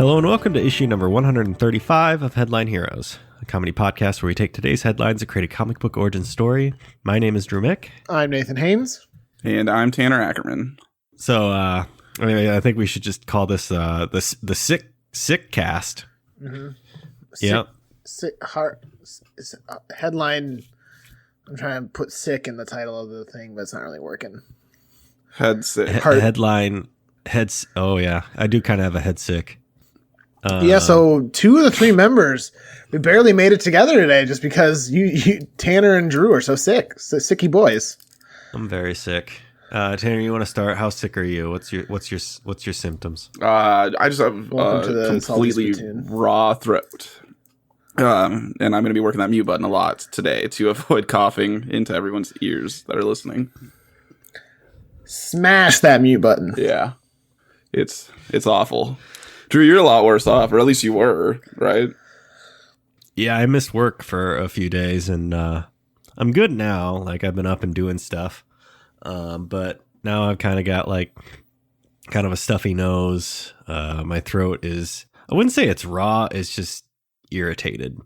Hello and welcome to issue number 135 of Headline Heroes, a comedy podcast where we take today's headlines and create a comic book origin story. My name is Drew Mick. I'm Nathan Haynes. And I'm Tanner Ackerman. So, I think we should just call this the sick cast. Mm-hmm. Yep. Headline. I'm trying to put sick in the title of the thing, but it's not really working. Head sick. Headline. Heads. Oh, yeah. I do kind of have a head sick. So 2 of the 3 members, we barely made it together today just because you Tanner and Drew are so sick. So sicky boys. I'm very sick. Tanner, you want to start? How sick are you? What's your symptoms? I just have completely raw throat. And I'm going to be working that mute button a lot today to avoid coughing into everyone's ears that are listening. Smash that mute button. Yeah. It's awful. Drew, you're a lot worse off, or at least you were, right? Yeah, I missed work for a few days, and I'm good now. Like, I've been up and doing stuff. But now I've kind of got, kind of a stuffy nose. My throat is, I wouldn't say it's raw, it's just irritated.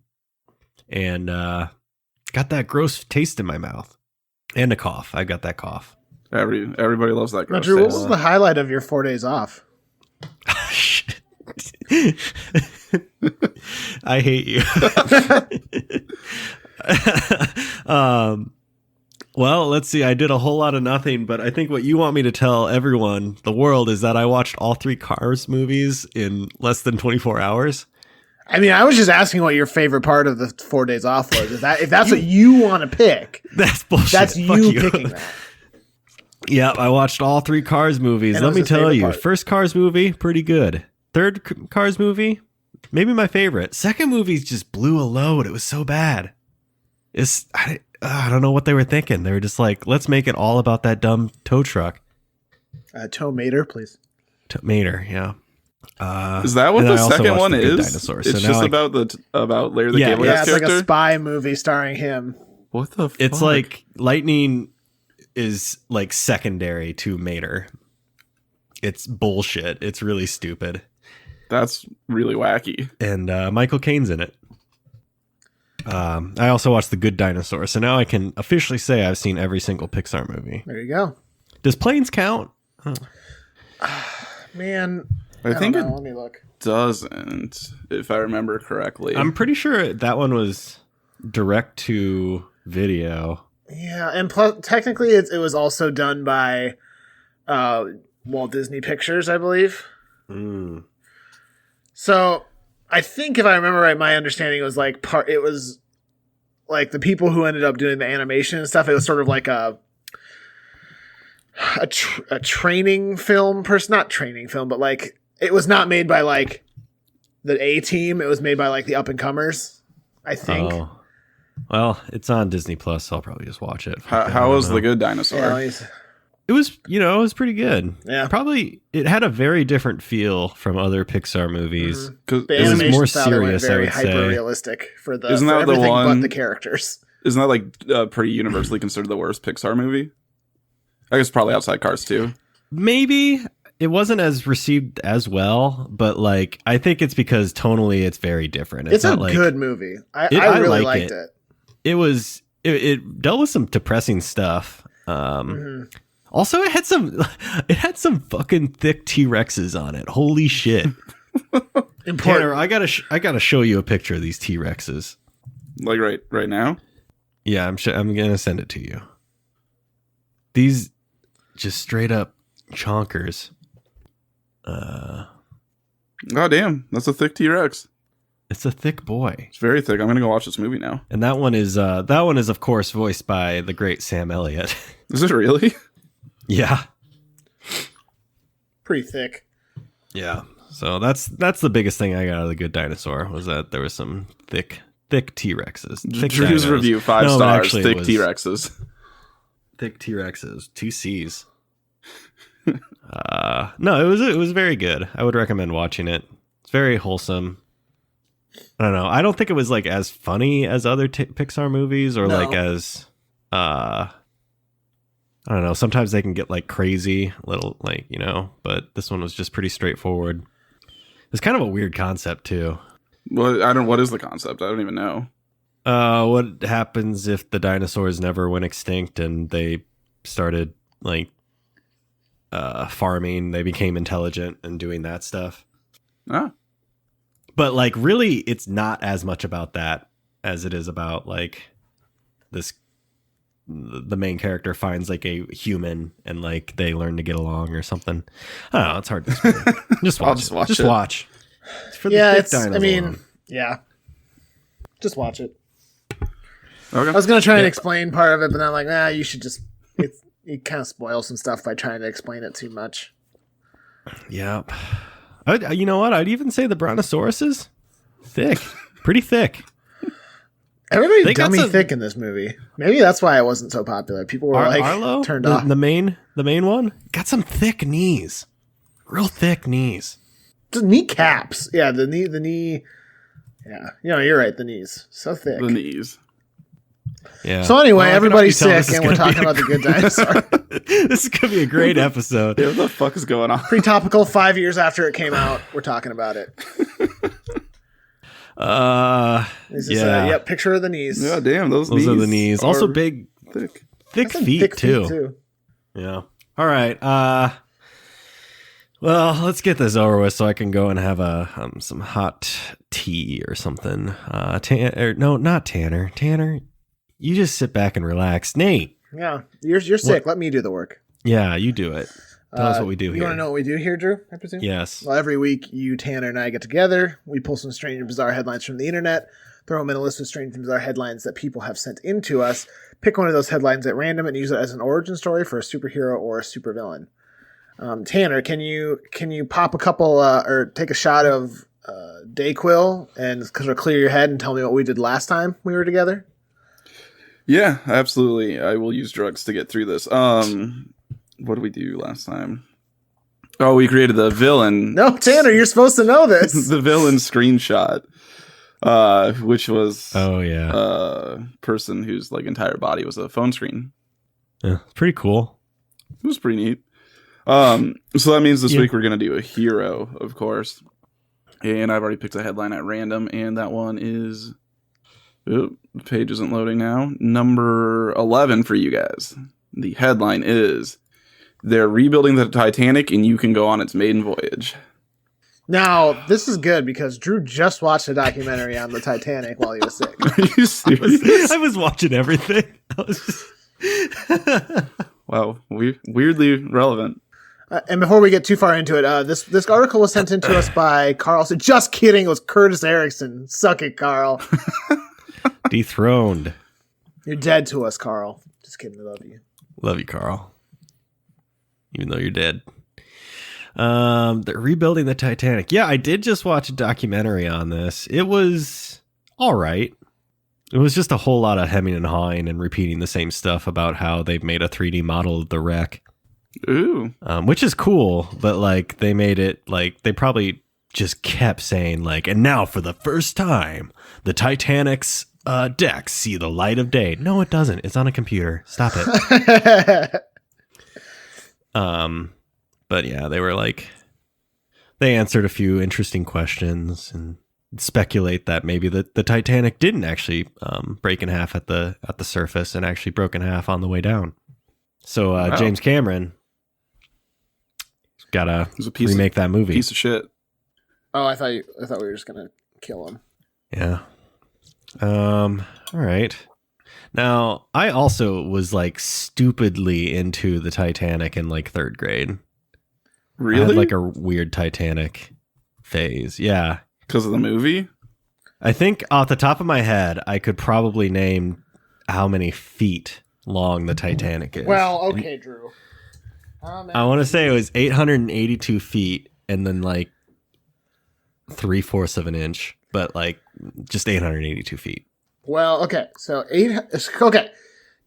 And got that gross taste in my mouth. And a cough. I got that cough. Everybody loves that gross Drew, taste. what was the highlight of your 4 days off? I hate you. Well, let's see. I did a whole lot of nothing, but I think what you want me to tell everyone, the world, is that I watched all 3 Cars movies in less than 24 hours. I mean, I was just asking what your favorite part of the 4 days off was. If that's what you want to pick, that's bullshit. That's you picking that. Yeah, I watched all 3 Cars movies. Let me tell you, first Cars movie, pretty good. Third Cars movie, maybe my favorite. Second movie just blew a load. It was so bad. I don't know what they were thinking. They were just like, let's make it all about that dumb tow truck. Tow Mater, please. Mater, yeah. Is that what the second one is? Dinosaur. It's just about Larry the Cable Guy character? Yeah, it's like a spy movie starring him. What the fuck? It's like Lightning is like secondary to Mater. It's bullshit. It's really stupid. That's really wacky. And Michael Caine's in it. I also watched The Good Dinosaur, so now I can officially say I've seen every single Pixar movie. There you go. Does Planes count? Man, I think know. Let me look. Doesn't, if I remember correctly. I'm pretty sure that one was direct to video. Yeah, and technically it was also done by Walt Disney Pictures, I believe. Mm. So I think if I remember right, my understanding was it was like the people who ended up doing the animation and stuff. It was sort of like a training film not training film, but like it was not made by like the A team. It was made by like the up and comers, I think. Oh. Well, it's on Disney Plus, so I'll probably just watch it. How was The Good Dinosaur? Yeah, it was, it was pretty good. Yeah. Probably, it had a very different feel from other Pixar movies. Mm-hmm. The it was more style serious, went very I would say. hyper-realistic for Isn't that everything the one, but the characters. Isn't that like pretty universally considered the worst Pixar movie? I guess probably outside Cars 2. Maybe. It wasn't as received as well, but like I think it's because tonally it's very different. It's a good movie. I really liked it. It dealt with some depressing stuff. Also, it had some fucking thick T-Rexes on it. Holy shit! Tanner, I gotta show you a picture of these T-Rexes. Like right now? Yeah, I'm gonna send it to you. These just straight up chonkers. Oh damn, that's a thick T-Rex. It's a thick boy. It's very thick. I'm gonna go watch this movie now. And that one is of course voiced by the great Sam Elliott. Is it really? Yeah. Pretty thick. Yeah. So that's the biggest thing I got out of The Good Dinosaur was that there was some thick T-Rexes. Drew's dinos. review 5 stars. Thick T-Rexes. Thick T-Rexes. 2 C's. No, it was very good. I would recommend watching it. It's very wholesome. I don't know. I don't think it was like as funny as other Pixar movies or like as I don't know. Sometimes they can get like crazy little but this one was just pretty straightforward. It's kind of a weird concept too. Well, what is the concept? I don't even know. What happens if the dinosaurs never went extinct and they started like farming? They became intelligent and doing that stuff. Ah. But like, really, it's not as much about that as it is about like this. The main character finds like a human and like they learn to get along or something. I don't know. It's hard to explain. Just watch. Just watch. It's for the thick dinos. I mean, yeah. Just watch it. Okay. I was gonna try and explain part of it, but then I'm like, you should just. You kind of spoil some stuff by trying to explain it too much. Yeah. You know what? I'd even say the brontosauruses, thick, pretty thick. Everybody's dummy thick in this movie. Maybe that's why it wasn't so popular. People were like Arlo, turned off. The main one got some thick knees, real thick knees. Just knee caps. Yeah, the knee. Yeah, you're right. The knees, so thick. The knees. Yeah. So anyway, everybody's sick, and we're talking about the good dinosaur. This is gonna be a great episode. Yeah, what the fuck is going on? Pretty topical. 5 years after it came out, we're talking about it. Picture of the knees. Yeah, damn, those are the knees. Also big, thick feet too. Yeah. All right. Well, let's get this over with so I can go and have some hot tea or something. Not Tanner. Tanner, you just sit back and relax. Nate. Yeah, you're sick. Let me do the work. Yeah, you do it. Tell us what we do here. You want to know what we do here, Drew? I presume. Yes. Well, every week, you, Tanner, and I get together. We pull some strange and bizarre headlines from the internet, throw them in a list of strange and bizarre headlines that people have sent in to us, pick one of those headlines at random, and use it as an origin story for a superhero or a supervillain. Tanner, can you pop a couple or take a shot of Dayquil and because it'll clear your head and tell me what we did last time we were together? Yeah, absolutely. I will use drugs to get through this. What did we do last time? Oh, we created the villain. No, Tanner, you're supposed to know this. The villain screenshot, which was a person whose like entire body was a phone screen. Yeah, pretty cool. It was pretty neat. So that means this week we're gonna do a hero, of course. And I've already picked a headline at random, and that one is the page isn't loading now. Number 11 for you guys. The headline is "They're rebuilding the Titanic, and you can go on its maiden voyage." Now, this is good because Drew just watched a documentary on the Titanic while he was sick. Are you serious? I was watching everything. Wow, weirdly relevant. And before we get too far into it, this article was sent in to us by Carl. So just kidding, it was Curtis Erickson. Suck it, Carl. Dethroned. You're dead to us, Carl. Just kidding, I love you. Love you, Carl. Even though you're dead. They're rebuilding the Titanic. Yeah, I did just watch a documentary on this. It was all right. It was just a whole lot of hemming and hawing and repeating the same stuff about how they've made a 3D model of the wreck. Ooh. Which is cool, but like they made it like they probably just kept saying like, and now for the first time, the Titanic's decks see the light of day. No, it doesn't. It's on a computer. Stop it. But yeah, they were like, they answered a few interesting questions and speculate that maybe the Titanic didn't actually break in half at the surface and actually broke in half on the way down. So wow. James Cameron gotta remake that movie. Piece of shit. Oh, I thought we were just gonna kill him. Yeah. All right. Now, I also was like stupidly into the Titanic in like third grade. Really? I had like a weird Titanic phase. Yeah. Because of the movie? I think off the top of my head, I could probably name how many feet long the Titanic is. Well, okay, Drew. I want to say it was 882 feet and then like 3/4 of an inch, but like just 882 feet. Well, okay. So okay.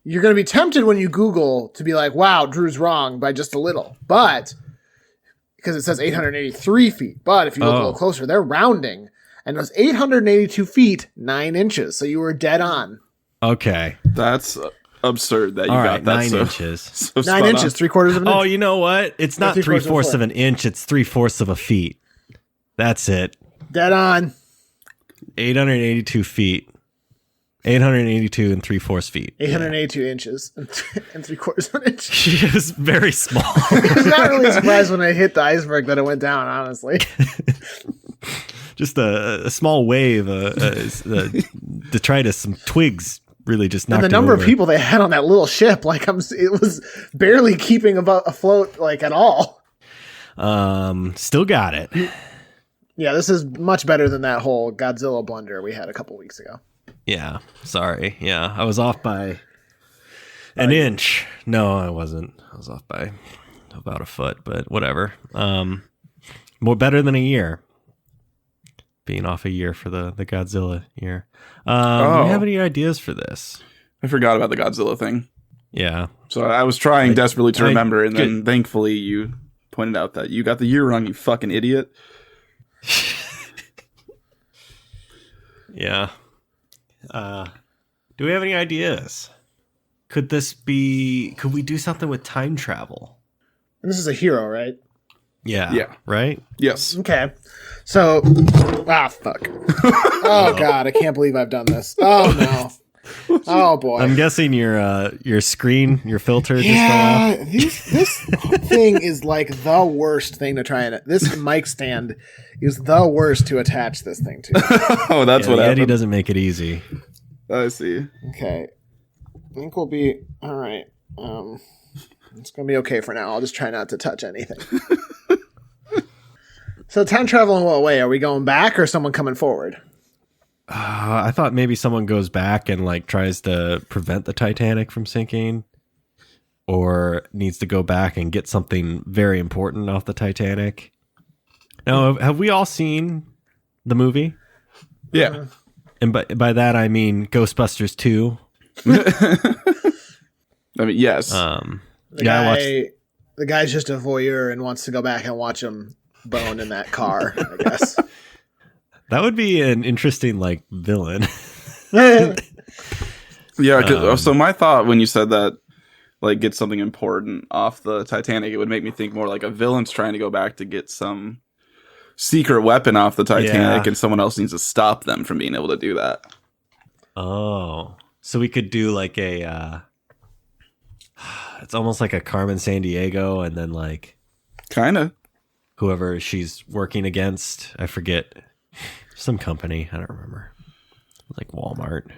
You're going to be tempted when you Google to be like, wow, Drew's wrong by just a little. But because it says 883 feet. But if you look a little closer, they're rounding. And it was 882 feet, 9 inches. So you were dead on. Okay. That's absurd that you got that. 9 inches. So 9 inches, 3/4 of an inch. Oh, you know what? It's not 3/4 of an inch. It's 3/4 of a feet. That's it. Dead on. 882 feet. 882 and 3/4 feet. 882 inches and 3/4 inch. She was very small. I was not really surprised when I hit the iceberg that it went down, honestly. Just a small wave, detritus, some twigs really just knocked And the it number over. of people they had on that little ship, like it was barely keeping afloat, like at all. Still got it. Yeah, this is much better than that whole Godzilla blunder we had a couple weeks ago. Yeah, sorry. Yeah, I was off by an inch. No, I wasn't. I was off by about a foot, but whatever. More better than a year. Being off a year for the Godzilla year. Do you have any ideas for this? I forgot about the Godzilla thing. Yeah. So I was trying desperately to remember, and then thankfully you pointed out that you got the year wrong, you fucking idiot. Yeah. Do we have any ideas? Could we do something with time travel? And this is a hero, right? Yeah. Yeah. Right? Yes. Okay. So, fuck. Oh, God, I can't believe I've done this. Oh, no. Oh, boy. I'm guessing your screen, your filter just Yeah, fell off. this thing is like the worst thing to try and... This mic stand is the worst to attach this thing to. Oh, that's what Yeti happened. doesn't make it easy. I see. Okay. I think we'll be... All right. It's going to be okay for now. I'll just try not to touch anything. So time travel in what way? Are we going back or someone coming forward? I thought maybe someone goes back and like tries to prevent the Titanic from sinking, or needs to go back and get something very important off the Titanic. Now, have we all seen the movie? Yeah. And by that I mean Ghostbusters 2. I mean, yes. The guy's just a voyeur and wants to go back and watch him bone in that car, I guess. That would be an interesting like villain. Yeah. So my thought when you said that, like, get something important off the Titanic, it would make me think more like a villain's trying to go back to get some secret weapon off the Titanic, and someone else needs to stop them from being able to do that. Oh, so we could do like a it's almost like a Carmen Sandiego, and then like Kind of. whoever she's working against, I forget, some company, I don't remember, like Walmart.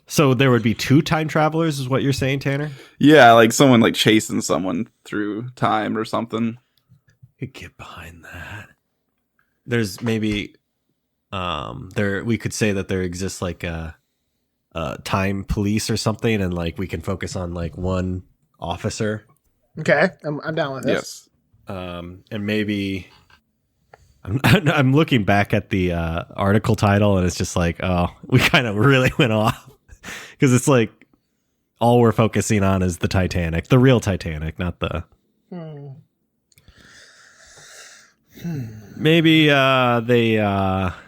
So there would be two time travelers, is what you're saying, Tanner? Yeah, like someone like chasing someone through time or something. Could get behind that. There's maybe we could say that there exists like a time police or something, and like we can focus on like one officer. Okay, I'm down with this. Yes. And maybe I'm looking back at the article title, and it's just like, oh, we kind of really went off, because it's like all we're focusing on is the Titanic, the real Titanic, not the. Maybe they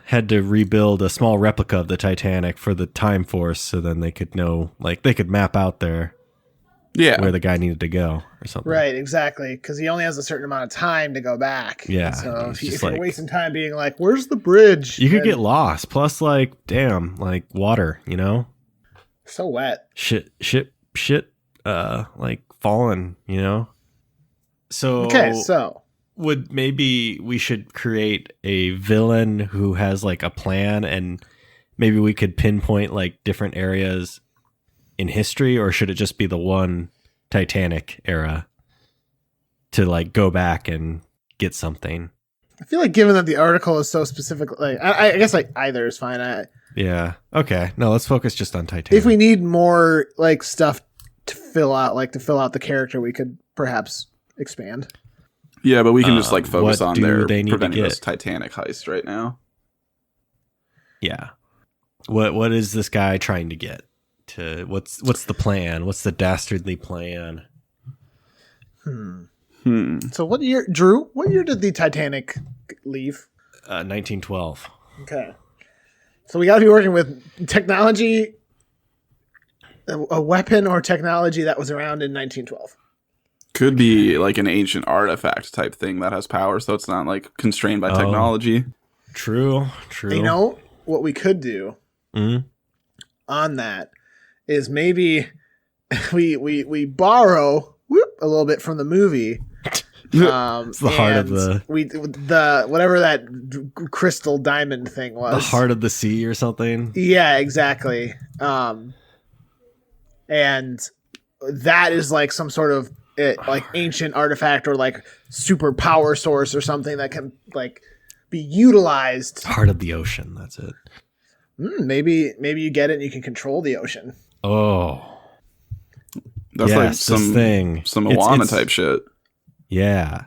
had to rebuild a small replica of the Titanic for the Time Force, so then they could know, like, they could map out where the guy needed to go or something. Right, exactly, because he only has a certain amount of time to go back. Yeah, So it's if just you're like- wasting time being like, "Where's the bridge?" You could then get lost. Plus, like, damn, like water, you know, so wet. shit, like falling, you know. So Okay, so would maybe we should create a villain who has like a plan, and maybe we could pinpoint like different areas in history, or should it just be the one Titanic era to like go back and get something? I feel like, given that the article is so specific, like I guess like either is fine. Yeah. Okay. No, let's focus just on Titanic. If we need more like stuff to fill out the character, we could perhaps expand. Yeah, but we can just like focus what on do their they need to preventing get? this Titanic heist right now. Yeah. What is this guy trying to get? What's the plan? What's the dastardly plan? So what year, Drew? What year did the Titanic leave? 1912. Okay. So we got to be working with technology, a weapon or technology that was around in 1912. Could be like an ancient artifact type thing that has power, so it's not like constrained by technology. True. You know what we could do on that is maybe we borrow a little bit from the movie. It's the heart of the whatever that crystal diamond thing was. The heart of the sea or something. Yeah, exactly. And that is like some sort of like ancient artifact or like super power source or something that can like be utilized. Heart of the ocean. That's it. Maybe you get it and you can control the ocean. Oh, that's like some Moana type shit. Yeah,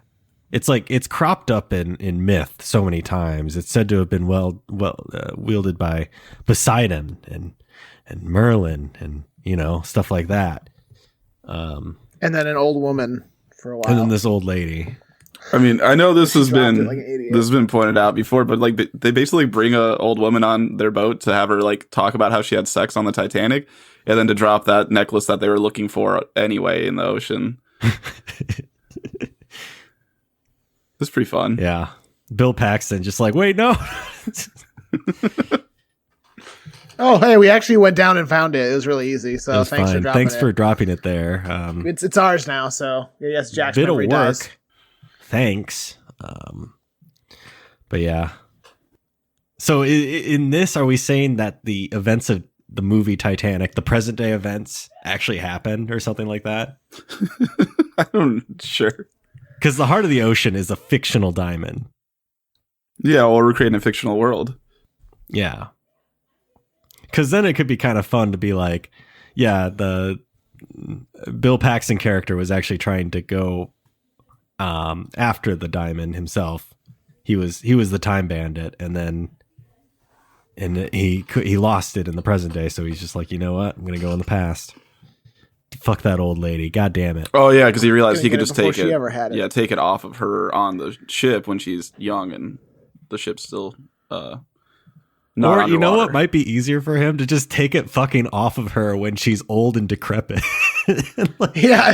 it's cropped up in myth so many times. It's said to have been well wielded by Poseidon and Merlin and stuff like that. And then an old woman for a while. And then this old lady. I mean, I know this has been pointed out before, but like they basically bring a old woman on their boat to have her like talk about how she had sex on the Titanic, and then to drop that necklace that they were looking for anyway in the ocean. That's pretty fun. Yeah, Bill Paxton just like, wait, no. Oh, hey, we actually went down and found it. It was really easy. So thanks for dropping it there. It's ours now. So yes, Jack's bit of memory work. dies. Thanks. But yeah. So in this, are we saying that the events of the movie Titanic, the present day events, actually happened or something like that? Sure. Because the heart of the ocean is a fictional diamond. Yeah, well, we're creating a fictional world. Yeah. Because then it could be kind of fun to be like, yeah, the Bill Paxton character was actually trying to go after the diamond himself. He was the time bandit, and he lost it in the present day. So he's just like, you know what? I'm gonna go in the past. Fuck that old lady. God damn it. Oh yeah, because he realized he could just take it. Ever had it. Yeah, take it off of her on the ship when she's young and the ship's still not or underwater. You know what might be easier for him to just take it fucking off of her when she's old and decrepit. Yeah,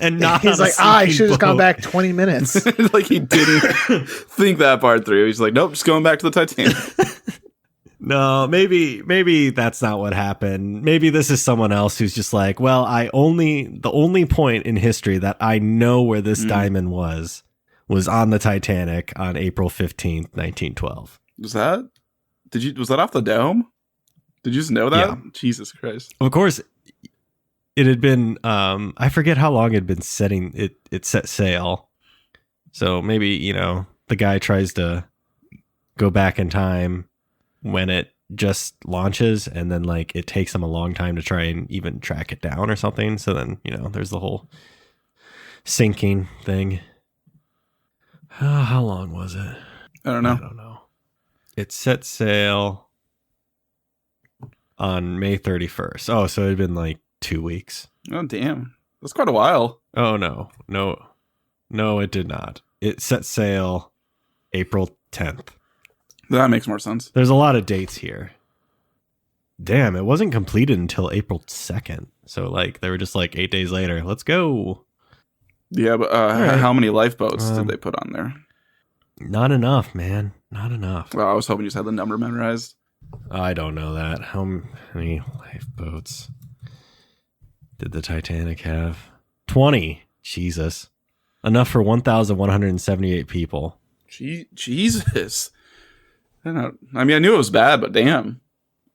and not. He's like, I should have gone back 20 minutes. Like he didn't think that part through. He's like, nope, just going back to the Titanic. No, maybe that's not what happened. Maybe this is someone else who's just like, well, the only point in history that I know where this diamond was on the Titanic on April 15th, 1912. Was that off the dome? Did you just know that? Yeah. Jesus Christ. Of course, it had been, I forget how long it had been it set sail. So maybe, the guy tries to go back in time when it just launches, and then like it takes him a long time to try and even track it down or something. So then, there's the whole sinking thing. How long was it? I don't know. It set sail on May 31st. Oh, so it had been like 2 weeks. Oh, damn. That's quite a while. Oh, no, it did not. It set sail April 10th. That makes more sense. There's a lot of dates here. Damn, it wasn't completed until April 2nd. So like they were just like 8 days later. Let's go. Yeah, but right. How many lifeboats did they put on there? Not enough, man. Not enough. Well, I was hoping you just had the number memorized. I don't know that. How many lifeboats did the Titanic have? 20. Jesus. Enough for 1,178 people. Jesus. I knew it was bad, but damn.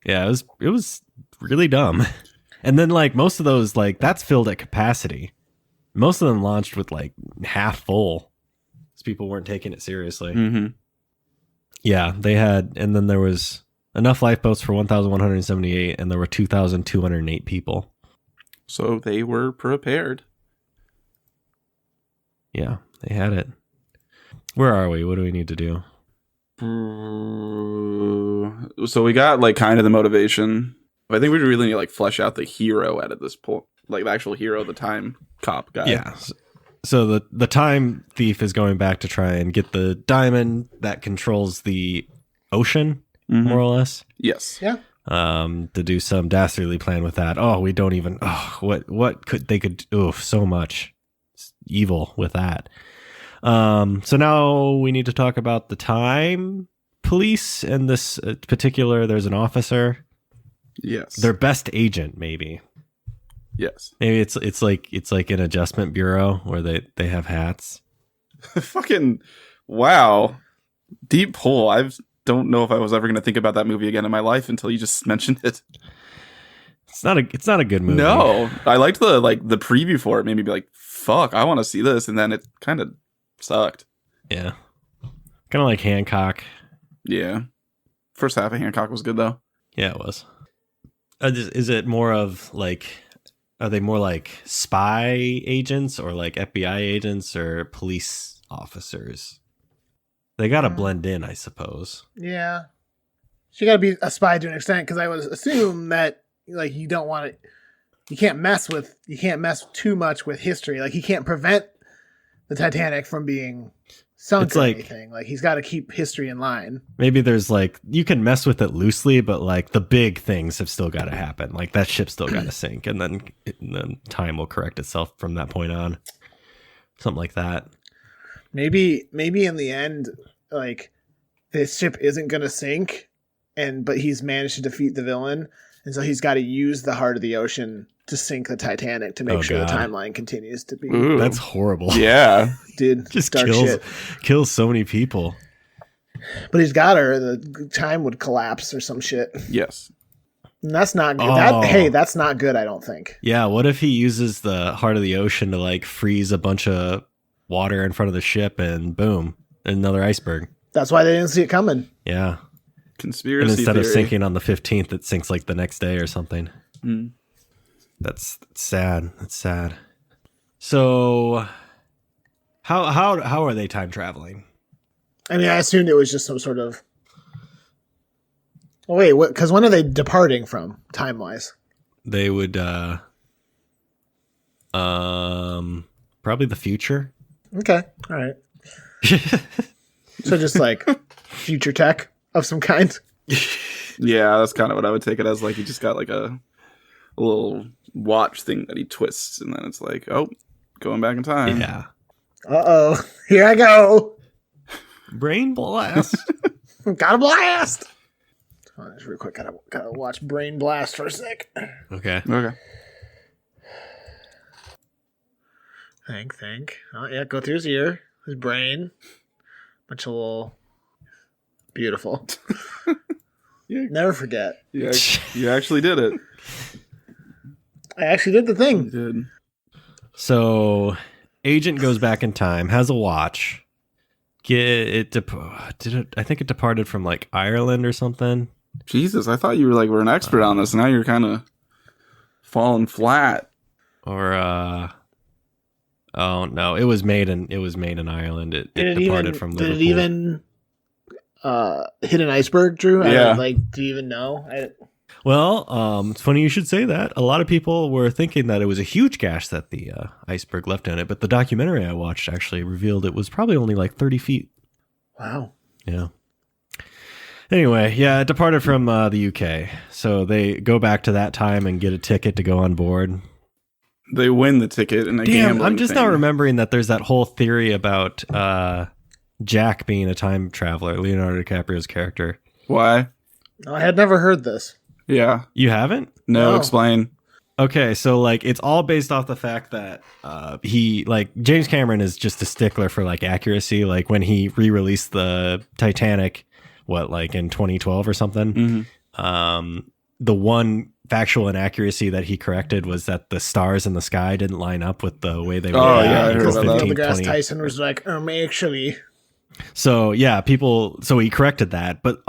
Yeah, it was really dumb. And then like most of those, like that's filled at capacity. Most of them launched with like half full. Because people weren't taking it seriously. Mm-hmm. Yeah, they had, and then there was enough lifeboats for 1,178, and there were 2,208 people. So they were prepared. Yeah, they had it. Where are we? What do we need to do? So we got like kind of the motivation. I think we really need to like flesh out the hero at this point, like the actual hero, the time cop guy. Yeah. So the time thief is going back to try and get the diamond that controls the ocean, more or less. Yes. Yeah. To do some dastardly plan with that. Oh, we don't even. Oh, what could they could? Oh, so much. evil with that. So now we need to talk about the time police and this particular. There's an officer. Yes. Their best agent, maybe. Yes. Maybe it's like an adjustment bureau where they have hats. Fucking wow. Deep pull. I don't know if I was ever going to think about that movie again in my life until you just mentioned it. It's not a good movie. No, I liked the preview for it. Made me be like, fuck, I want to see this, and then it kind of sucked. Yeah, kind of like Hancock. Yeah, first half of Hancock was good though. Yeah, it was. Is it more of like? Are they more like spy agents or like FBI agents or police officers? They got to blend in, I suppose. Yeah, she got to be a spy to an extent because I would assume that like you don't want it. You can't mess too much with history. Like he can't prevent the Titanic from being sunk or anything. Like he's got to keep history in line. Maybe there's like you can mess with it loosely, but like the big things have still got to happen. Like that ship's still got to sink, and then time will correct itself from that point on. Something like that. Maybe in the end, like this ship isn't gonna sink, but he's managed to defeat the villain, and so he's got to use the heart of the ocean to sink the Titanic to make sure the timeline continues to be. Ooh. That's horrible. Yeah, dude, just dark shit. Kills so many people. But he's got her. The time would collapse or some shit. Yes, and that's not good. That's not good. I don't think. Yeah. What if he uses the heart of the ocean to like freeze a bunch of water in front of the ship, and boom, another iceberg. That's why they didn't see it coming. Yeah. Conspiracy and instead theory. of sinking on the 15th, it sinks like the next day or something. Mm. That's sad. That's sad. So how are they time traveling? I mean, I assumed it was just some sort of. Oh wait, what? Because when are they departing from time wise? They would probably the future. Okay, all right. So just like future tech of some kind. Yeah, that's kind of what I would take it as. Like he just got like a little watch thing that he twists, and then it's like, oh, going back in time. Yeah. Uh-oh. Here I go. Brain blast. Got a blast. Hold on, just real quick. Gotta watch Brain Blast for a sec. Okay. Think. Oh yeah, go through his ear, his brain. Bunch of little beautiful. Yeah. Never forget. Yeah, you actually did it. I actually did the thing. You did. So, agent goes back in time, has a watch. I think it departed from like Ireland or something. Jesus, I thought you were an expert on this. Now you're kind of falling flat. Or oh no, it was made in Ireland. It departed from Liverpool. Did it even hit an iceberg, Drew? Yeah. Do you even know? Well, it's funny you should say that. A lot of people were thinking that it was a huge gash that the iceberg left in it, but the documentary I watched actually revealed it was probably only like 30 feet. Wow. Yeah. Anyway, yeah, it departed from the UK. So they go back to that time and get a ticket to go on board. They win the ticket and I'm just not remembering that there's that whole theory about Jack being a time traveler, Leonardo DiCaprio's character. Why? I had never heard this. Yeah. You haven't? No, explain. Okay, so like it's all based off the fact that James Cameron is just a stickler for like accuracy. Like when he re-released the Titanic, in 2012 or something. Mm-hmm. The one factual inaccuracy that he corrected was that the stars in the sky didn't line up with the way they were. Oh yeah, I heard about that. Neil deGrasse Tyson was like, actually. So yeah, so he corrected that, but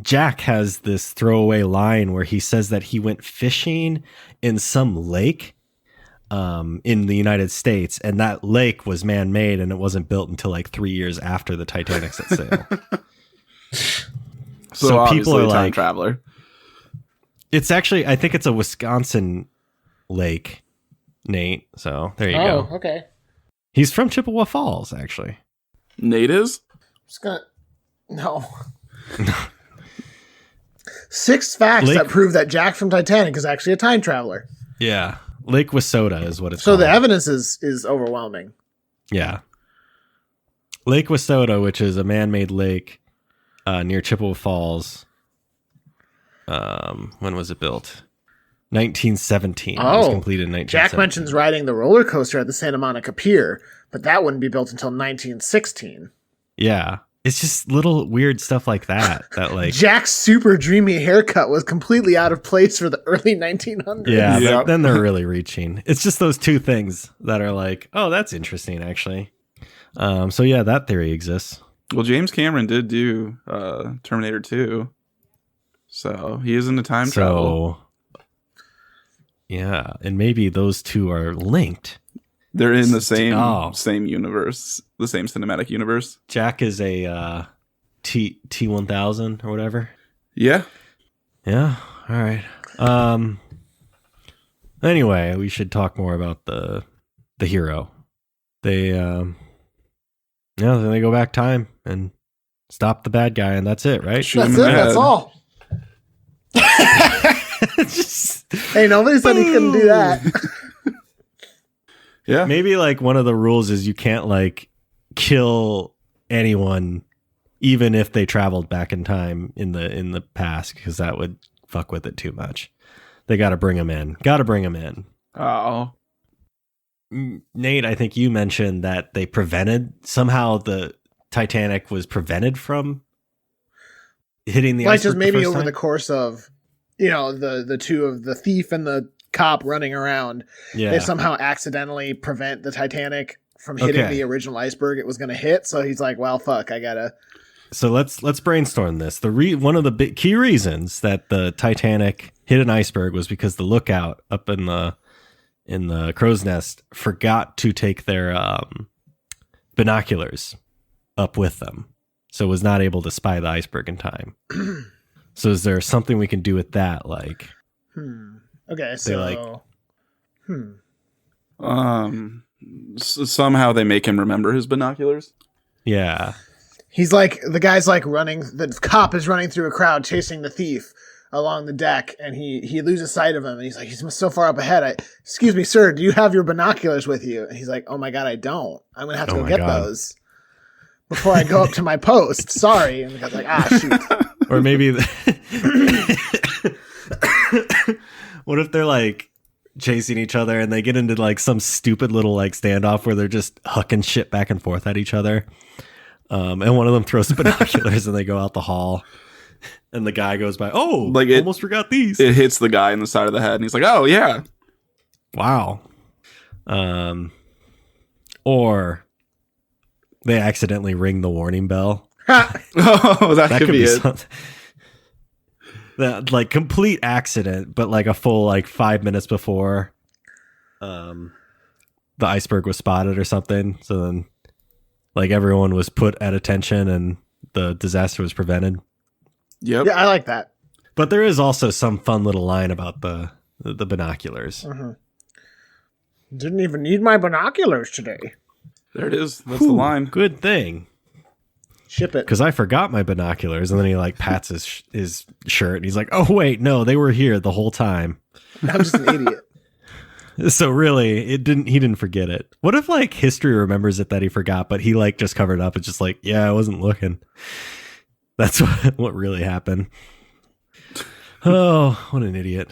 Jack has this throwaway line where he says that he went fishing in some lake in the United States, and that lake was man-made and it wasn't built until like 3 years after the Titanic set sail. So people are like, traveler. It's actually, I think it's a Wisconsin lake, Nate. So there you go. Oh, okay. He's from Chippewa Falls, actually. Nate is? No. 6 facts that prove that Jack from Titanic is actually a time traveler. Yeah. Lake Wissota is what it's called. So the called. evidence is overwhelming. Yeah. Lake Wissota, which is a man-made lake near Chippewa Falls. When was it built? 1917. It was completed in 1917. Jack mentions riding the roller coaster at the Santa Monica Pier, but that wouldn't be built until 1916. Yeah. It's just little weird stuff like that. That like Jack's super dreamy haircut was completely out of place for the early 1900s. Yeah, Yep. then they're really reaching. It's just those two things that are like, oh, that's interesting, actually. So yeah, that theory exists. Well, James Cameron did do Terminator 2. So he is into time travel. Yeah, and maybe those two are linked. They're in the same universe, the same cinematic universe. Jack is a T1000 or whatever. Yeah. Yeah. All right. Anyway, we should talk more about the hero. They then they go back time and stop the bad guy, and that's it, right? Shoot him That's in it. the head. That's all. Hey, nobody said he couldn't do that. Yeah. Maybe like one of the rules is you can't like kill anyone, even if they traveled back in time in the past, because that would fuck with it too much. They got to bring him in. Oh. Nate, I think you mentioned that they somehow the Titanic was prevented from hitting the Like iceberg just maybe first over time? the course of, the two of the thief and the cop running around, Yeah. they somehow accidentally prevent the Titanic from hitting the original iceberg it was going to hit. So he's like, well, fuck, I gotta. So let's brainstorm this. One of the big key reasons that the Titanic hit an iceberg was because the lookout up in the crow's nest forgot to take their binoculars up with them, so was not able to spy the iceberg in time. So is there something we can do with that? Like, Okay, so Somehow they make him remember his binoculars. yeah, he's like, the guy's like running, the cop is running through a crowd chasing the thief along the deck, and he loses sight of him, and he's like, he's so far up ahead. Excuse me, sir, do you have your binoculars with you? And he's like, oh my god, I don't. I'm gonna have to go get those before I go up to my post. Sorry. And the guy's like, shoot. or maybe what if they're like chasing each other and they get into like some stupid little like standoff where they're just hucking shit back and forth at each other, and one of them throws the binoculars and they go out the hall. And the guy goes by, almost forgot these. It hits the guy in the side of the head, and he's like, oh, yeah. Wow. Or they accidentally ring the warning bell. Oh, that could be it. Something. That, like, complete accident, but like a full, like, 5 minutes before the iceberg was spotted or something. So then, like, everyone was put at attention and the disaster was prevented. Yep. Yeah, I like that. But there is also some fun little line about the binoculars. Didn't even need my binoculars today. There it is. That's the line. Good thing. Ship it. Because I forgot my binoculars, and then he like pats his shirt, and he's like, "Oh wait, no, they were here the whole time." I'm just an idiot. So really, he didn't forget it. What if like history remembers it that he forgot, but he like just covered up? It's just like, yeah, I wasn't looking. That's what really happened. Oh, what an idiot.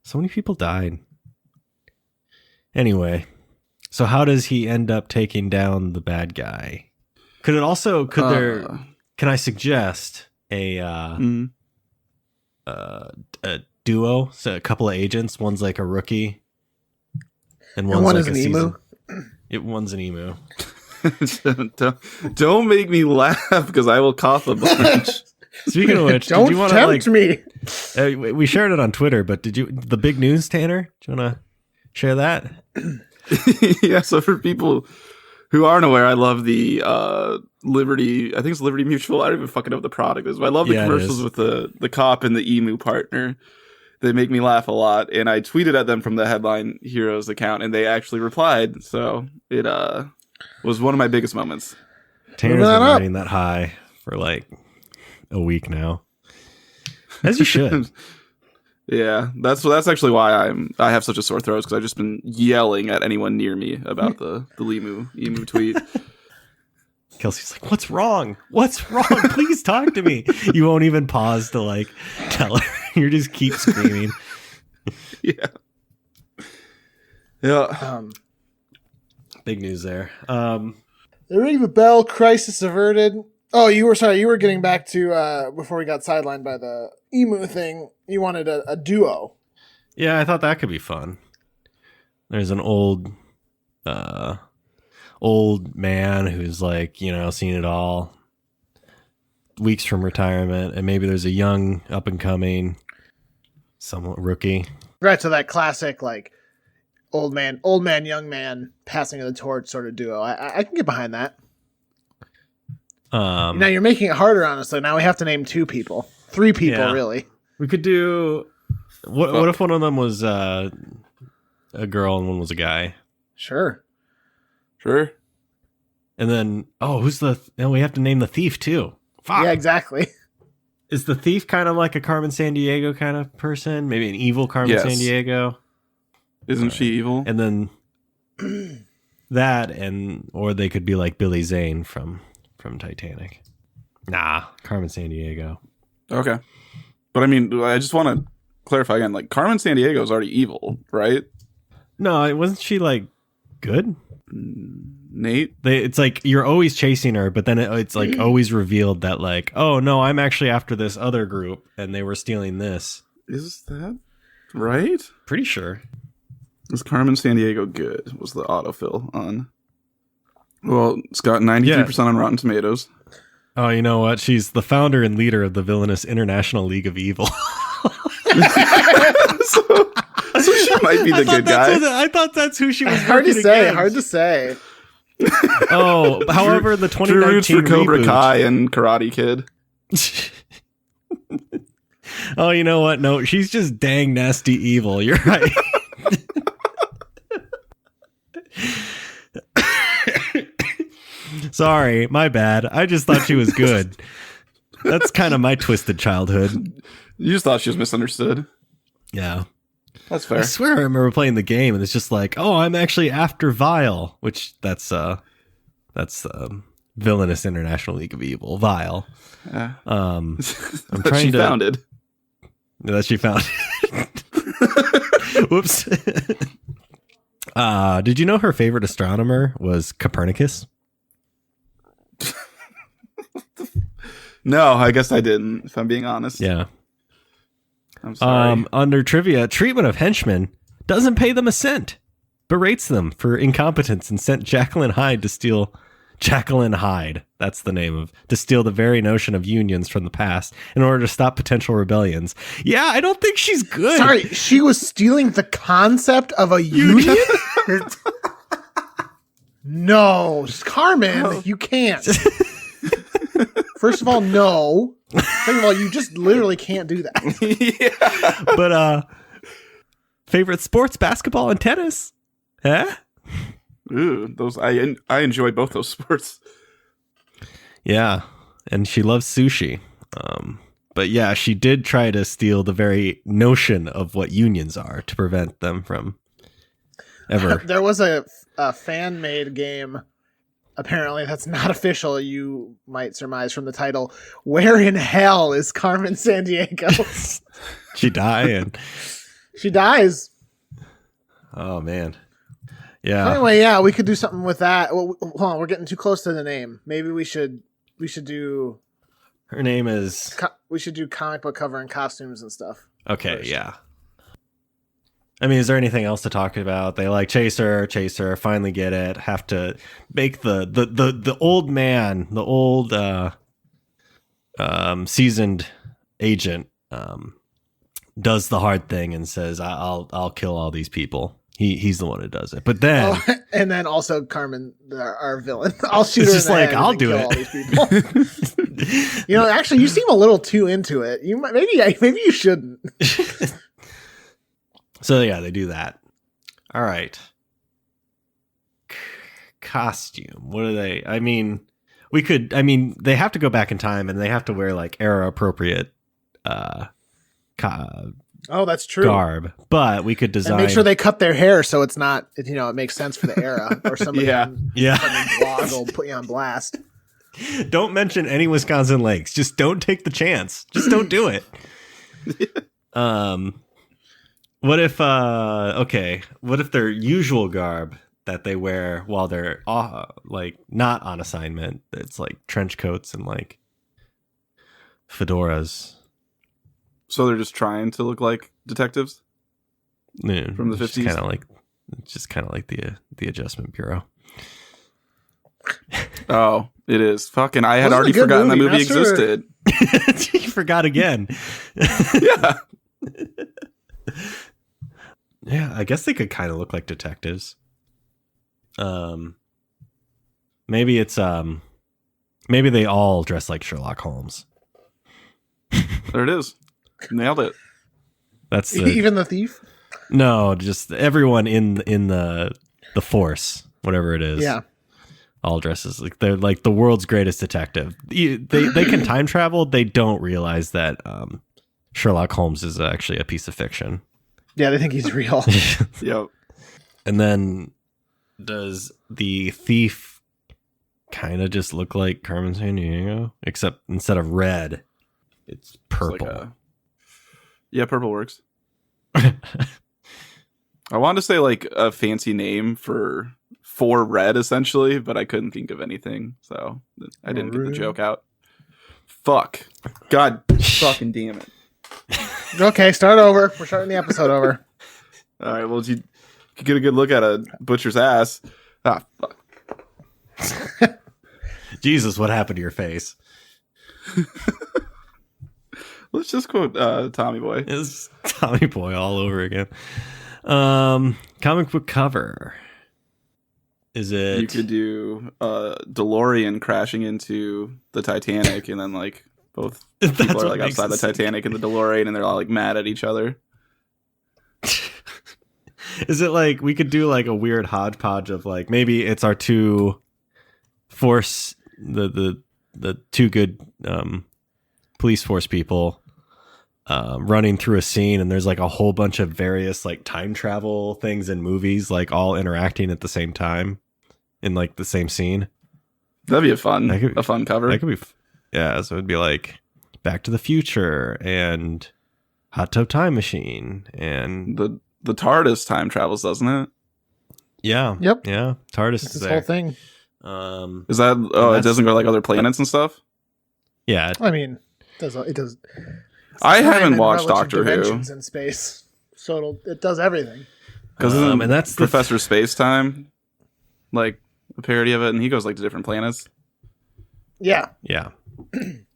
So many people died. Anyway, so how does he end up taking down the bad guy? Can I suggest a duo? So a couple of agents, one's like a rookie and one's one like is an emu. One's an emu. Don't make me laugh because I will cough a bunch. Speaking of which, Don't did you want tempt to me. we shared it on Twitter, but the big news, Tanner? Do you want to share that? Yeah. So for people who aren't aware, I love the Liberty. I think it's Liberty Mutual. I don't even fucking know what the product is, but I love the commercials with the cop and the emu partner. They make me laugh a lot, and I tweeted at them from the Headline Heroes account, and they actually replied. So it was one of my biggest moments. Tanner's been riding that high for like a week now, as you should. Yeah, that's actually why I have such a sore throat, because I've just been yelling at anyone near me about the emu tweet. Kelsey's like, "What's wrong? What's wrong? Please talk to me." You won't even pause to like tell her. You just keep screaming. Yeah. Yeah. Big news there. They ring the bell. Crisis averted. Oh, you were getting back to before we got sidelined by the emu thing. You wanted a duo. Yeah, I thought that could be fun. There's an old man who's like, you know, seen it all, weeks from retirement, and maybe there's a young up and coming, somewhat rookie. Right, so that classic like old man, young man passing of the torch sort of duo. I can get behind that. Now you're making it harder on us. So now we have to name 2 people, 3 people, really. We could do. What if one of them was a girl and one was a guy? Sure. And then, we have to name the thief too. Fuck. Yeah, exactly. Is the thief kind of like a Carmen Sandiego kind of person? Maybe an evil Carmen Sandiego? Isn't she evil? And then that, or they could be like Billy Zane from Titanic. Nah, Carmen Sandiego. Okay. But I mean, I just want to clarify again, like Carmen Sandiego is already evil, right? No, wasn't she like good? Nate? It's like you're always chasing her, but then it's like always revealed that like, oh no, I'm actually after this other group and they were stealing this. Is that right? Pretty sure. Is Carmen Sandiego good? Was the autofill on? Well, it's got 93% on Rotten Tomatoes. Oh, you know what? She's the founder and leader of the villainous International League of Evil. So she might be the good guy. I thought that's who she was. Hard to say. Oh, however, the 2019 roots for Cobra reboot. Kai and Karate Kid. Oh, you know what? No, she's just dang nasty evil. You're right. Sorry, my bad. I just thought she was good. That's kind of my twisted childhood. You just thought she was misunderstood. Yeah. That's fair. I swear I remember playing the game and it's just like, oh, I'm actually after Vile, which that's villainous International League of Evil, Vile. I'm that she founded. That she founded. Whoops. Did you know her favorite astronomer was Copernicus? No, I guess I didn't, if I'm being honest. Yeah. I'm sorry. Under trivia, treatment of henchmen doesn't pay them a cent, berates them for incompetence, and sent Jacqueline Hyde to steal. Jacqueline Hyde, that's the name to steal the very notion of unions from the past in order to stop potential rebellions. Yeah, I don't think she's good. Sorry, she was stealing the concept of a union? No, Carmen, you can't. First of all, no. Second of all, you just literally can't do that. Yeah. But favorite sports, basketball and tennis? Huh? Ooh, those I enjoy both those sports. Yeah, and she loves sushi. But yeah, she did try to steal the very notion of what unions are to prevent them from ever. There was a fan-made game. Apparently, that's not official. You might surmise from the title. Where in hell is Carmen Sandiego? She died. She dies. Oh man. Yeah. Anyway, yeah, we could do something with that. Well, hold on, we're getting too close to the name. Maybe we should do. Her name is. We should do comic book cover and costumes and stuff. Okay. First. Yeah. I mean, is there anything else to talk about? They like Chaser, finally get it. Have to make the old man, the old seasoned agent does the hard thing and says, I'll kill all these people. He's the one who does it. But then and then also Carmen, our villain. I'll shoot her. It's just like, I'll do it. All these people. You know, actually, you seem a little too into it. You might, maybe you shouldn't. So yeah, they do that. All right. Costume. What are they? I mean, they have to go back in time and they have to wear like era appropriate Oh, that's true. garb, but we could design. And make sure they cut their hair so it's not, it makes sense for the era. Or somebody Yeah. on Yeah. blog will put you on blast. Don't mention any Wisconsin lakes. Just don't take the chance. Just don't do it. What if what if their usual garb that they wear while they're like not on assignment, it's like trench coats and like fedoras. So they're just trying to look like detectives Yeah, from the 50s. Just kind of like the Adjustment Bureau. Oh, it is. Fucking, I had Wasn't already a good forgotten that movie. movie Not sure. existed. You forgot again. Yeah. Yeah, I guess they could kind of look like detectives. Maybe it's maybe they all dress like Sherlock Holmes. There it is. Nailed it. That's Even the thief? no, just everyone in the force, whatever it is. Yeah. All dresses like they're like the world's greatest detective. They can time travel. They don't realize that Sherlock Holmes is actually a piece of fiction. Yeah, they think he's real. Yep. And then does the thief kind of just look like Carmen Sandiego, except instead of red, it's purple. Like yeah, purple works. I wanted to say like a fancy name for red essentially, but I couldn't think of anything, so I didn't get the joke out. Fuck. God fucking damn it. Okay, start over. We're starting the episode over. All right, well, you could get a good look at a butcher's ass. Ah, fuck. Jesus, what happened to your face? Let's just quote Tommy Boy. It's Tommy Boy all over again. Comic book cover. Is it? You could do DeLorean crashing into the Titanic, and then like both people are like outside the Titanic and the DeLorean, and they're all like mad at each other. Is it like we could do like a weird hodgepodge of like maybe it's our two force the two good police force people running through a scene, and there's like a whole bunch of various like time travel things in movies like all interacting at the same time in like the same scene. That'd be a fun cover. That could be yeah, so it'd be like Back to the Future and Hot Tub Time Machine and the TARDIS time travels, doesn't it? yeah. Yep. Yeah. TARDIS It's is this there. whole thing. Is that it doesn't go like other planets and stuff? Yeah. I mean, it does. I Time haven't and watched relative Doctor Who. dimensions in space, so it does everything. Because and that's the Professor Spacetime, like a parody of it, and he goes like to different planets. Yeah. Yeah.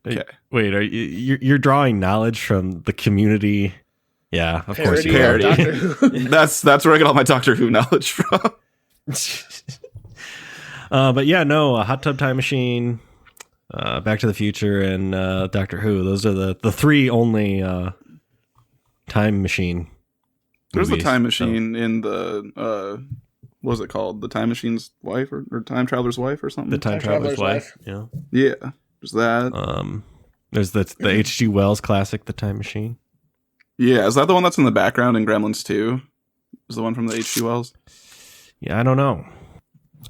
Okay. Wait, are you're drawing knowledge from the Community? Yeah, of course you Parody are. of Doctor Who. That's where I get all my Doctor Who knowledge from. But yeah, no, Hot Tub Time Machine, Back to the Future, and Doctor Who. Those are the three only time machine. There's a movies, time machine in the what was it called? The Time Machine's wife or Time Traveler's wife or something? The Time Traveler's Wife. Yeah. Yeah. There's that. There's the H.G. Wells classic, The Time Machine. Yeah, is that the one that's in the background in Gremlins 2? Is the one from the H.G. Wells? Yeah, I don't know.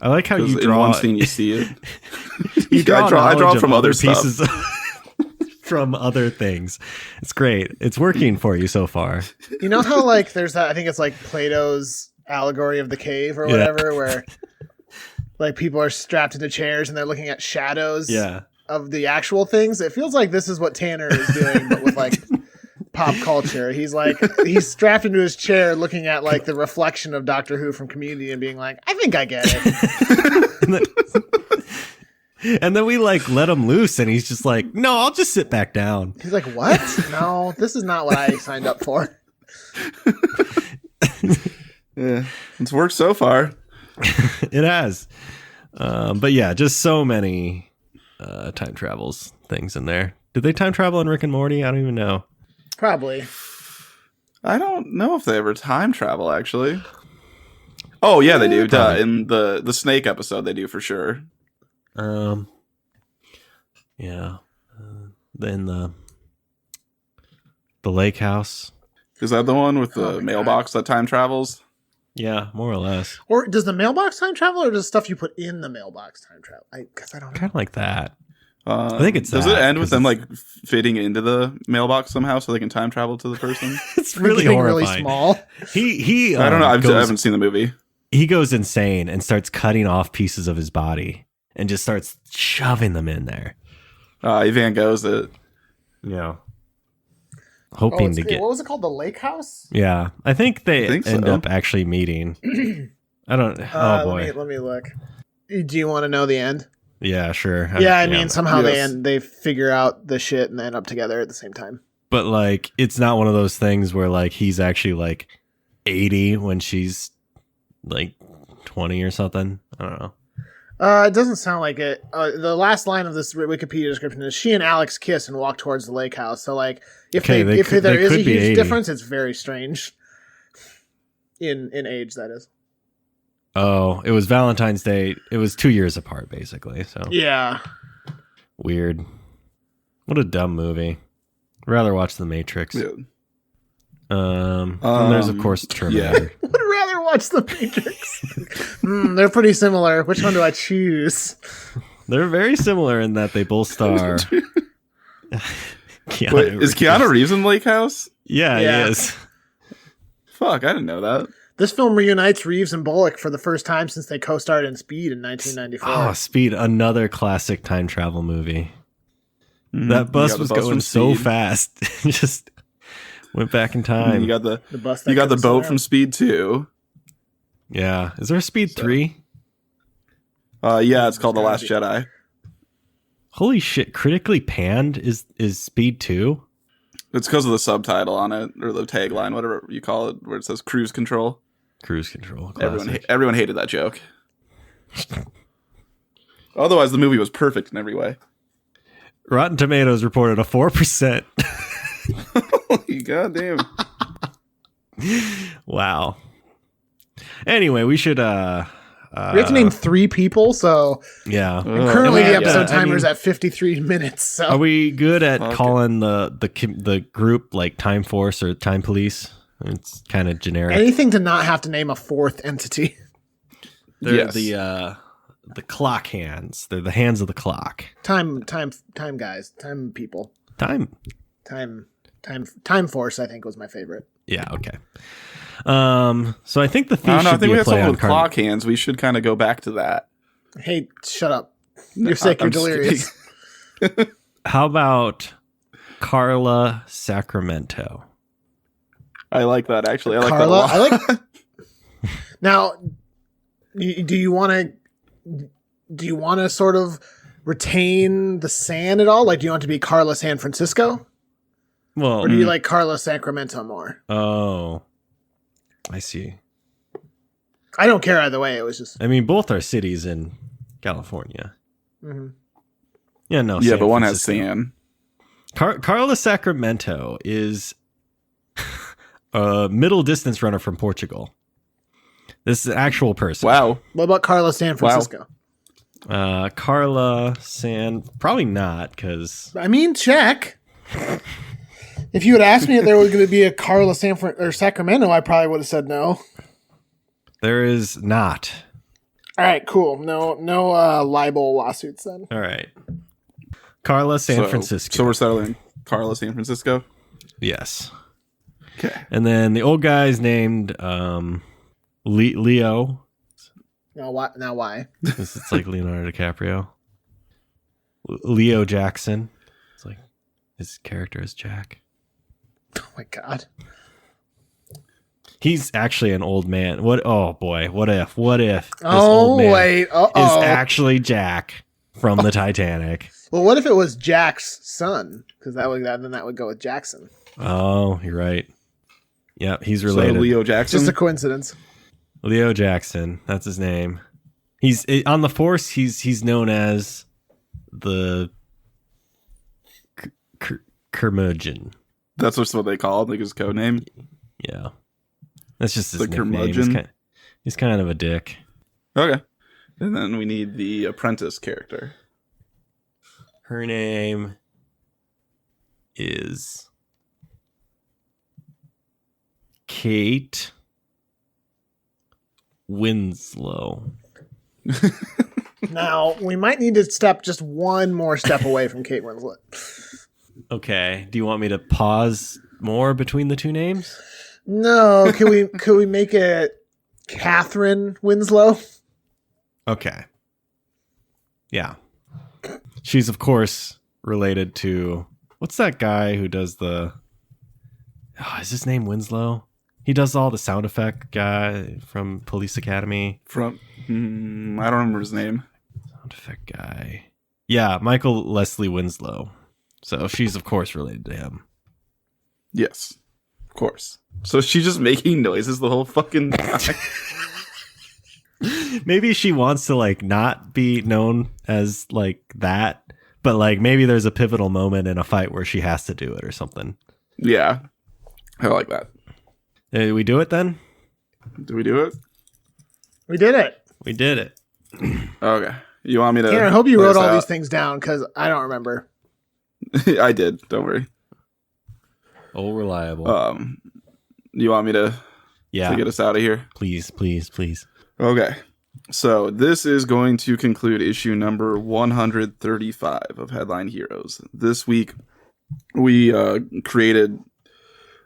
I like how you In draw. one scene you see it. You draw I draw knowledge from of other pieces stuff. from other things. It's great. It's working for you so far. You know how like there's that, I think it's like Plato's allegory of the cave or whatever, where like people are strapped into chairs and they're looking at shadows of the actual things. It feels like this is what Tanner is doing, but with like pop culture. He's strapped into his chair looking at like the reflection of Doctor Who from Community and being like, I think I get it. And then we like let him loose and he's just like, no, I'll just sit back down. He's like, what? No, this is not what I signed up for. Yeah, it's worked so far. It has. But yeah, just so many time travels things in there. Did they time travel in Rick and Morty? I don't even know. Probably. I don't know if they ever time travel, actually. Oh, yeah, they do. Duh. In the snake episode, they do for sure. Yeah. Then the lake house. Is that the one with the mailbox that time travels? Yeah, more or less. Or does the mailbox time travel, or does stuff you put in the mailbox time travel? Because I don't know. Kind of like that. I think it's does that, it end with them like fitting into the mailbox somehow so they can time travel to the person? It's really Getting horrifying. really small. He I don't know. I haven't seen the movie. He goes insane and starts cutting off pieces of his body and just starts shoving them in there. Van Gogh's it. Yeah. Hoping to get. What was it called? The Lake House? Yeah. I think they end up actually meeting. I don't. Oh, boy. Let me look. Do you want to know the end? Yeah, sure. I mean, somehow they figure out the shit and they end up together at the same time. But, like, it's not one of those things where, like, he's actually, like, 80 when she's, like, 20 or something. I don't know. It doesn't sound like it. The last line of this Wikipedia description is she and Alex kiss and walk towards the lake house. So, like, if there is a huge 80. difference, it's very strange. In age, that is. Oh, it was Valentine's Day. It was 2 years apart, basically. So yeah, weird. What a dumb movie. Rather watch The Matrix. Yeah. And there's of course Terminator. Would rather watch The Matrix. They're pretty similar. Which one do I choose? They're very similar in that they both star. Is Keanu Reeves in Lake House? Yeah, he is. Fuck, I didn't know that. This film reunites Reeves and Bullock for the first time since they co-starred in Speed in 1994. Oh, Speed, another classic time travel movie. That bus was going so fast. Just went back in time. You got the boat from Speed 2. Yeah. Is there a Speed 3? Yeah, it's called The Last Jedi. Holy shit, critically panned is Speed 2? It's because of the subtitle on it, or the tagline, whatever you call it, where it says cruise control. Cruise control. Everyone hated that joke. Otherwise, the movie was perfect in every way. Rotten Tomatoes reported a 4%. Goddamn. Wow. Anyway, we should we have to name 3 people, so yeah. And currently the episode timer is at 53 minutes. So are we good at calling the group like Time Force or Time Police? It's kind of generic. Anything to not have to name a 4th entity. They're the clock hands. They're the hands of the clock. Time guys. Time people. Time Force, I think, was my favorite. Yeah, okay. So I think the theme should be a play on clock hands. We should kind of go back to that. Hey, shut up. You're sick. You're delirious. How about Carla Sacramento? I like that, actually. I like Carla, that a lot. Now, do you want to sort of retain the San at all? Like, do you want to be Carla San Francisco? Well, or do you like Carla Sacramento more? Oh, I see. I don't care either way. It was just. I mean, both are cities in California. Mm-hmm. Yeah, no. Yeah, San but one Francisco. has San. Carla Sacramento is a middle distance runner from Portugal. This is an actual person. Wow. What about Carla San Francisco? Wow. Carla San, probably not, because I mean, check. If you had asked me if there was going to be a Carla or Sacramento, I probably would have said no. There is not. All right, cool. No libel lawsuits then. All right. Carla San Francisco. So we're settling Carla San Francisco? Yes. Okay. And then the old guy's named Leo. Now why? It's like Leonardo DiCaprio. Leo Jackson. It's like his character is Jack. Oh my god. He's actually an old man. What? Oh boy. What if this old man is actually Jack from the Titanic? Well, what if it was Jack's son? Because that would go with Jackson. Oh, you're right. Yep, he's related. So Leo Jackson. Just a coincidence. Leo Jackson. That's his name. He's on the Force. He's known as the Curmudgeon. That's just what they call him, like his code name. Yeah, that's just his the nickname. Curmudgeon. He's kind of a dick. Okay, and then we need the apprentice character. Her name is Kate Winslow. Now, we might need to step just one more step away from Kate Winslet. Okay. Do you want me to pause more between the two names? No, could we make it Catherine Winslow? Okay. Yeah. She's, of course, related to... What's that guy who does the... Oh, is his name Winslow? He does all the sound effect guy from Police Academy. I don't remember his name. Sound effect guy. Yeah, Michael Leslie Winslow. So she's, of course, related to him. Yes, of course. So she's just making noises the whole fucking time. Maybe she wants to, like, not be known as, like, that. But, like, maybe there's a pivotal moment in a fight where she has to do it or something. Yeah, I like that. Did we do it then? Did we do it? We did it. We did it. Okay. You want me to... Karen, I hope you play wrote this all out? these things down, because I don't remember. I did. Don't worry. Oh, reliable. You want me to get us out of here? Please, please, please. Okay. So this is going to conclude issue number 135 of Headline Heroes. This week, we created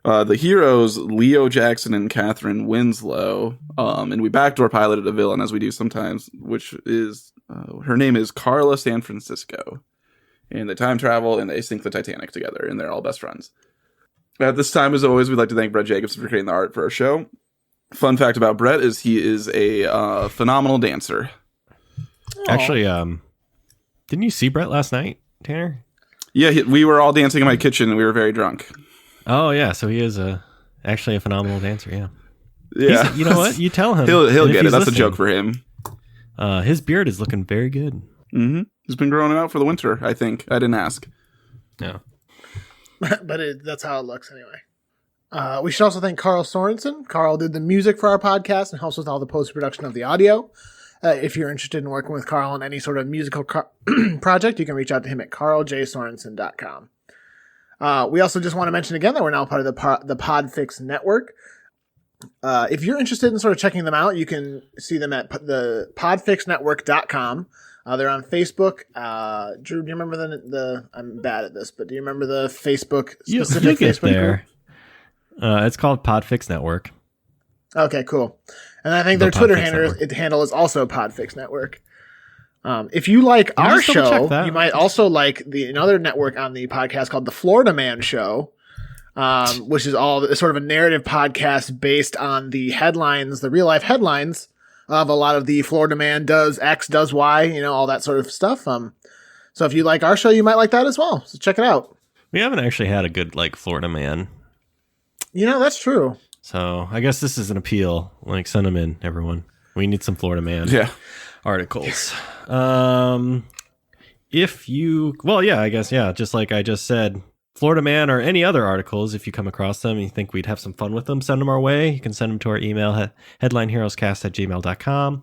the heroes Leo Jackson and Catherine Winslow, and we backdoor piloted a villain, as we do sometimes, which is, her name is Carla San Francisco. And they time travel, and they sink the Titanic together, and they're all best friends. At this time, as always, we'd like to thank Brett Jacobson for creating the art for our show. Fun fact about Brett is he is a phenomenal dancer. Actually, didn't you see Brett last night, Tanner? Yeah, we were all dancing in my kitchen, and we were very drunk. Oh, yeah, so he is actually a phenomenal dancer, yeah. Yeah. You know what? You tell him. He'll get it. That's listening. a joke for him. His beard is looking very good. Mm-hmm. He's been growing it out for the winter, I think. I didn't ask. Yeah. But that's how it looks anyway. We should also thank Carl Sorensen. Carl did the music for our podcast and helps with all the post-production of the audio. If you're interested in working with Carl on any sort of musical project, you can reach out to him at carljsorensen.com. We also just want to mention again that we're now part of the PodFix Network. If you're interested in sort of checking them out, you can see them at the podfixnetwork.com. They're on Facebook. Drew, do you remember the I'm bad at this, but do you remember the Facebook specific you Facebook there. group? It's called PodFix Network. Okay, cool. And I think their Twitter handle is also PodFix Network. If you like our show, you might also like another network on the podcast called the Florida Man Show, which is sort of a narrative podcast based on the headlines, the real life headlines of a lot of the Florida Man does X, does Y, all that sort of stuff. So if you like our show, you might like that as well. So check it out. We haven't actually had a good Florida Man. That's true. So I guess this is an appeal. Send them in, everyone. We need some Florida Man articles. Just like I just said, Florida Man or any other articles, if you come across them and you think we'd have some fun with them, send them our way. You can send them to our email, headlineheroescast@gmail.com,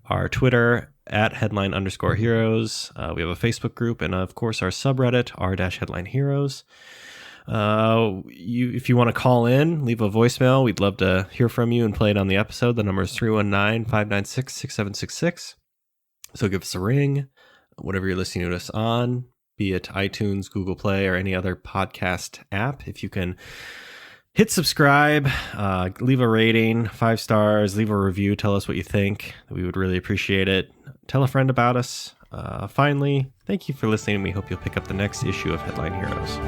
our Twitter @headline_heroes. We have a Facebook group, and of course our subreddit, r-headlineheroes. If you want to call in, leave a voicemail. We'd love to hear from you and play it on the episode. The number is 319-596-6766. So give us a ring, whatever you're listening to us on, be it iTunes, Google Play, or any other podcast app. If you can hit subscribe, leave a rating, 5 stars, leave a review, tell us what you think. We would really appreciate it. Tell a friend about us. Finally, thank you for listening. We hope you'll pick up the next issue of Headline Heroes.